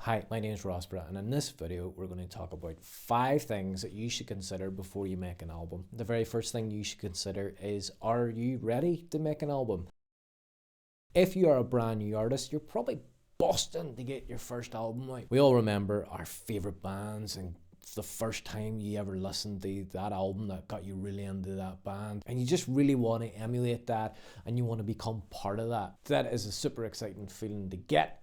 Hi, my name is Rossborough, and in this video we're going to talk about 5 things that you should consider before you make an album. The very first thing you should consider is, are you ready to make an album? If you are a brand new artist, you're probably busting to get your first album out. We all remember our favourite bands and the first time you ever listened to that album that got you really into that band, and you just really want to emulate that and you want to become part of that. That is a super exciting feeling to get.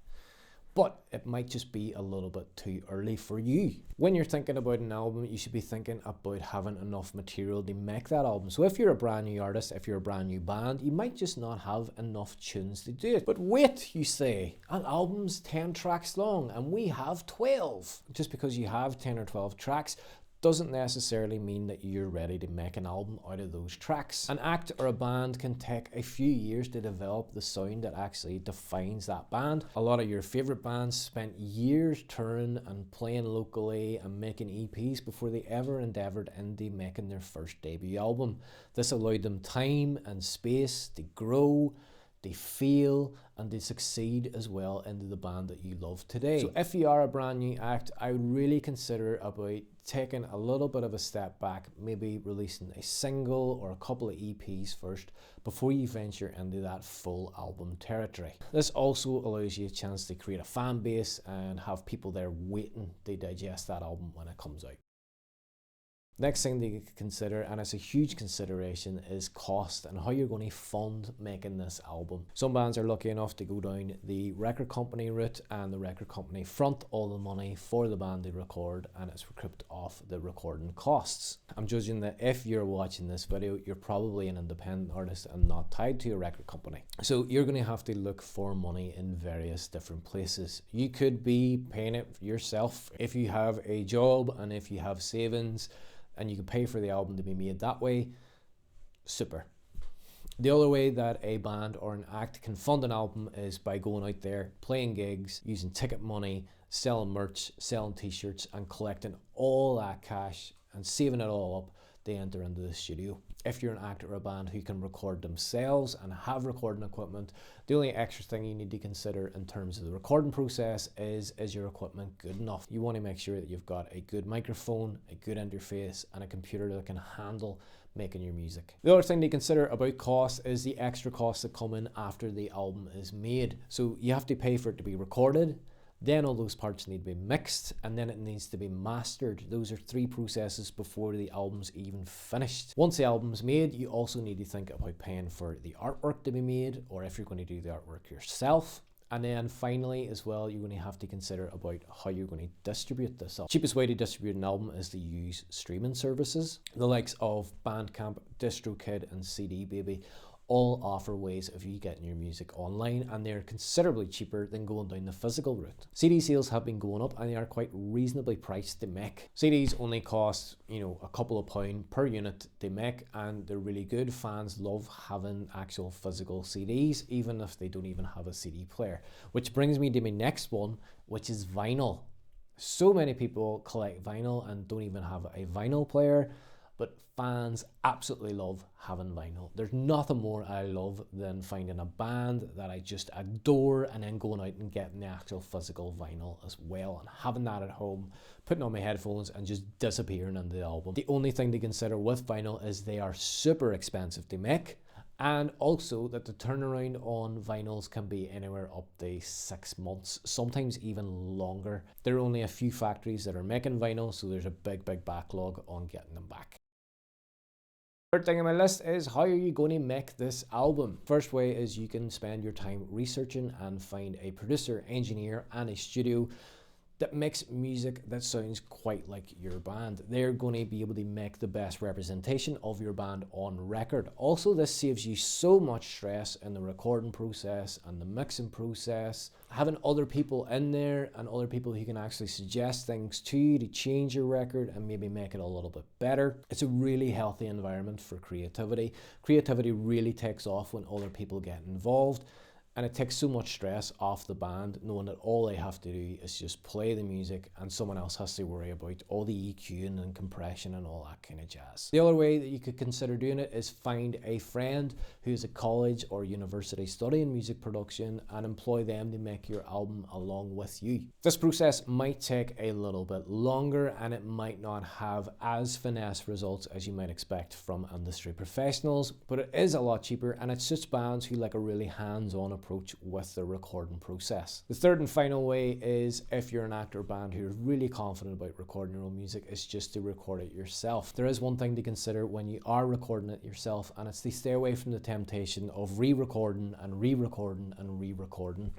But it might just be a little bit too early for you. When you're thinking about an album, you should be thinking about having enough material to make that album. So if you're a brand new artist, if you're a brand new band, you might just not have enough tunes to do it. But wait, you say, an album's 10 tracks long and we have 12. Just because you have 10 or 12 tracks doesn't necessarily mean that you're ready to make an album out of those tracks. An act or a band can take a few years to develop the sound that actually defines that band. A lot of your favourite bands spent years touring and playing locally and making EPs before they ever endeavoured into making their first debut album. This allowed them time and space to grow, they fail, and they succeed as well into the band that you love today. So if you are a brand new act, I would really consider about taking a little bit of a step back, maybe releasing a single or a couple of EPs first before you venture into that full album territory. This also allows you a chance to create a fan base and have people there waiting to digest that album when it comes out. Next thing to consider, and it's a huge consideration, is cost and how you're going to fund making this album. Some bands are lucky enough to go down the record company route, and the record company front all the money for the band to record, and it's recouped off the recording costs. I'm judging that if you're watching this video, you're probably an independent artist and not tied to a record company. So you're going to have to look for money in various different places. You could be paying it yourself if you have a job and if you have savings, and you can pay for the album to be made that way. Super. The other way that a band or an act can fund an album is by going out there, playing gigs, using ticket money, selling merch, selling t-shirts, and collecting all that cash and saving it all up to enter into the studio. If you're an act or a band who can record themselves and have recording equipment, the only extra thing you need to consider in terms of the recording process is your equipment good enough? You want to make sure that you've got a good microphone, a good interface, and a computer that can handle making your music. The other thing to consider about cost is the extra costs that come in after the album is made. So you have to pay for it to be recorded, then all those parts need to be mixed, and then it needs to be mastered. Those are 3 processes before the album's even finished. Once the album's made, you also need to think about paying for the artwork to be made, or if you're going to do the artwork yourself. And then finally as well, you're going to have to consider about how you're going to distribute this album. Cheapest way to distribute an album is to use streaming services. The likes of Bandcamp, DistroKid, and CD Baby all offer ways of you getting your music online, and they're considerably cheaper than going down the physical route. CD sales have been going up and they are quite reasonably priced to make. CDs only cost, a couple of pounds per unit to make, and they're really good. Fans love having actual physical CDs, even if they don't even have a CD player. Which brings me to my next one, which is vinyl. So many people collect vinyl and don't even have a vinyl player, but fans absolutely love having vinyl. There's nothing more I love than finding a band that I just adore and then going out and getting the actual physical vinyl as well, and having that at home, putting on my headphones and just disappearing into the album. The only thing to consider with vinyl is they are super expensive to make, and also that the turnaround on vinyls can be anywhere up to 6 months, sometimes even longer. There are only a few factories that are making vinyl, so there's a big backlog on getting them back. Third thing on my list is, how are you going to make this album? First way is you can spend your time researching and find a producer, engineer, and a studio that makes music that sounds quite like your band. They're going to be able to make the best representation of your band on record. Also, this saves you so much stress in the recording process and the mixing process. Having other people in there and other people who can actually suggest things to you to change your record and maybe make it a little bit better. It's a really healthy environment for creativity. Creativity really takes off when other people get involved. And it takes so much stress off the band knowing that all they have to do is just play the music and someone else has to worry about all the EQing and compression and all that kind of jazz. The other way that you could consider doing it is find a friend who's at college or university studying music production and employ them to make your album along with you. This process might take a little bit longer and it might not have as finesse results as you might expect from industry professionals, but it is a lot cheaper and it suits bands who like a really hands-on approach with the recording process. The third and final way is, if you're an actor or band who are really confident about recording your own music, is just to record it yourself. There is one thing to consider when you are recording it yourself, and it's to stay away from the temptation of re-recording and re-recording and re-recording.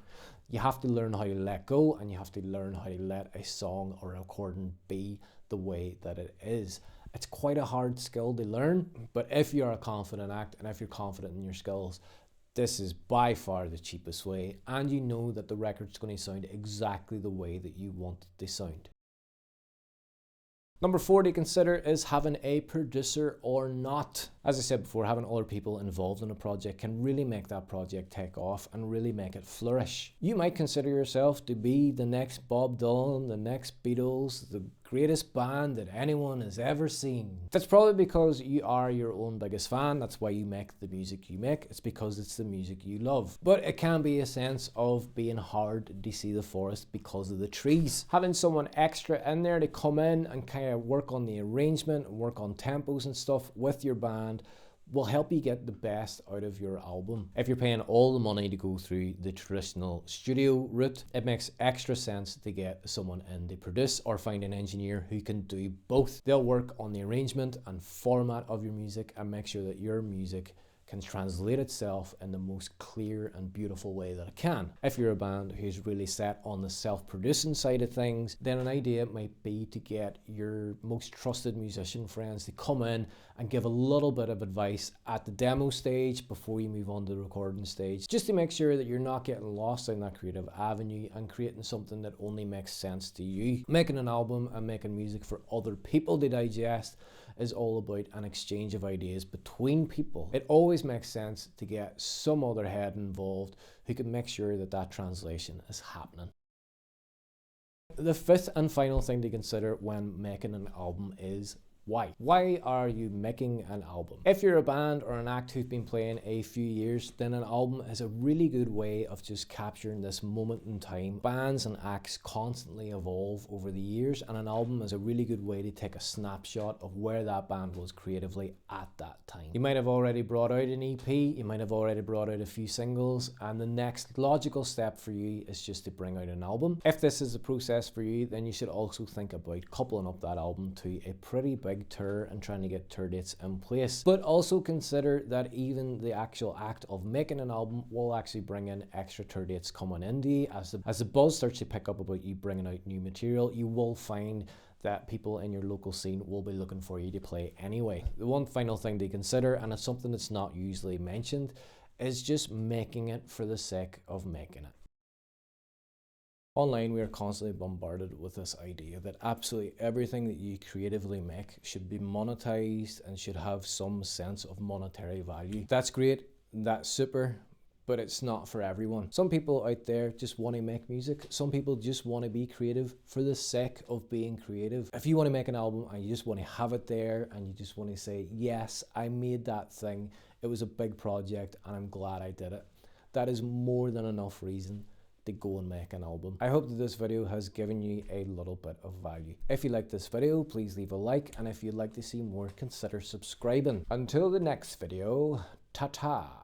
You have to learn how to let go, and you have to learn how to let a song or a recording be the way that it is. It's quite a hard skill to learn, but if you're a confident act and if you're confident in your skills, this is by far the cheapest way, and you know that the record's going to sound exactly the way that you want it to sound. Number 4 to consider is having a producer or not. As I said before, having other people involved in a project can really make that project take off and really make it flourish. You might consider yourself to be the next Bob Dylan, the next Beatles, the greatest band that anyone has ever seen. That's probably because you are your own biggest fan. That's why you make the music you make. It's because it's the music you love. But it can be a sense of being hard to see the forest because of the trees. Having someone extra in there to come in and kind of work on the arrangement and work on tempos and stuff with your band will help you get the best out of your album. If you're paying all the money to go through the traditional studio route, it makes extra sense to get someone in to produce or find an engineer who can do both. They'll work on the arrangement and format of your music and make sure that your music can translate itself in the most clear and beautiful way that it can. If you're a band who's really set on the self-producing side of things, then an idea might be to get your most trusted musician friends to come in and give a little bit of advice at the demo stage before you move on to the recording stage, just to make sure that you're not getting lost in that creative avenue and creating something that only makes sense to you. Making an album and making music for other people to digest is all about an exchange of ideas between people. It always makes sense to get some other head involved who can make sure that that translation is happening. The fifth and final thing to consider when making an album is why. Why are you making an album? If you're a band or an act who've been playing a few years, then an album is a really good way of just capturing this moment in time. Bands and acts constantly evolve over the years, and an album is a really good way to take a snapshot of where that band was creatively at that time. You might have already brought out an EP, you might have already brought out a few singles, and the next logical step for you is just to bring out an album. If this is a process for you, then you should also think about coupling up that album to a pretty big tour and trying to get tour dates in place. But also consider that even the actual act of making an album will actually bring in extra tour dates coming into you. As the buzz starts to pick up about you bringing out new material, you will find that people in your local scene will be looking for you to play anyway. The one final thing to consider, and it's something that's not usually mentioned, is just making it for the sake of making it. Online, we are constantly bombarded with this idea that absolutely everything that you creatively make should be monetized and should have some sense of monetary value. That's great, that's super, but it's not for everyone. Some people out there just want to make music. Some people just want to be creative for the sake of being creative. If you want to make an album and you just want to have it there and you just want to say, yes, I made that thing, it was a big project and I'm glad I did it, that is more than enough reason to go and make an album. I hope that this video has given you a little bit of value. If you like this video, please leave a like, and if you'd like to see more, consider subscribing. Until the next video, ta-ta.